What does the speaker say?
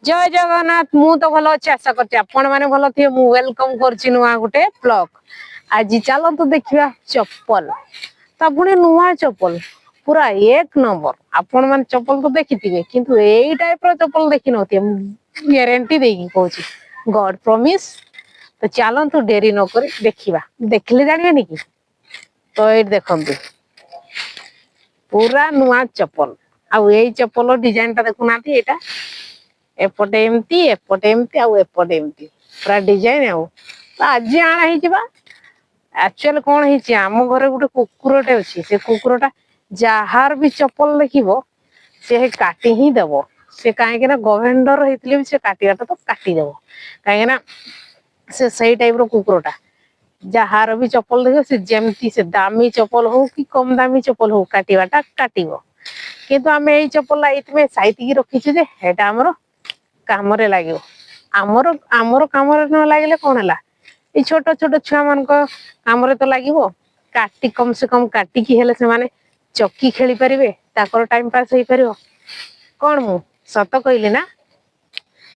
जय जगन्नाथ मु तो भल अच्छी आशा करछि आपण माने भल थिए मु वेलकम करछि नुआ गुटे ब्लॉग। आज चलतु देखिबा चप्पल ता पुणी नुआ चप्पल पूरा एक नंबर। आपण माने चप्पल तो देखिथिबे किंतु एई टाइप रो चप्पल देखि नथिए गारंटी देगी कहूछि गॉड प्रॉमिस। तो चलतु डेरी न करी देखिबा देखले जानिबे कि तो ए देखंतु पूरा नुआ चप्पल आ एई चप्पल डिजाइन ता देखुनाती एटा एपटे एमती आउ एपटे एमती पूरा डिजाइन आउ आज आना ही जिबा। एक्चुअली कोन हिची हम घरे गुटे कुकुरटे अछि से कुकुरटा जहार भी चप्पल देखिबो से काटी ही देबो। से काहे के ना गवेंडर हेतले भी से काटियाटा तो काटी देबो काहे ना से सही टाइप रो कुकुरटा जहार भी चप्पल देखो से जेमती से दामी चप्पल हो कि कम दामी चप्पल हो काटिवाटा काटिबो। किंतु हमें एई चप्पल इतमे साइति की रखिछु जे हेटा हमरो कामरे लागियो। आमरो आमरो कामरे न लागिले कोन हला ए छोटो छोटो छुआ मन को कामरे तो लागिवो। काटी कम से कम काटी की हेले से माने चक्की खेली परिबे ताकर टाइम पास होई परिबो। कोन मु सत कइले ना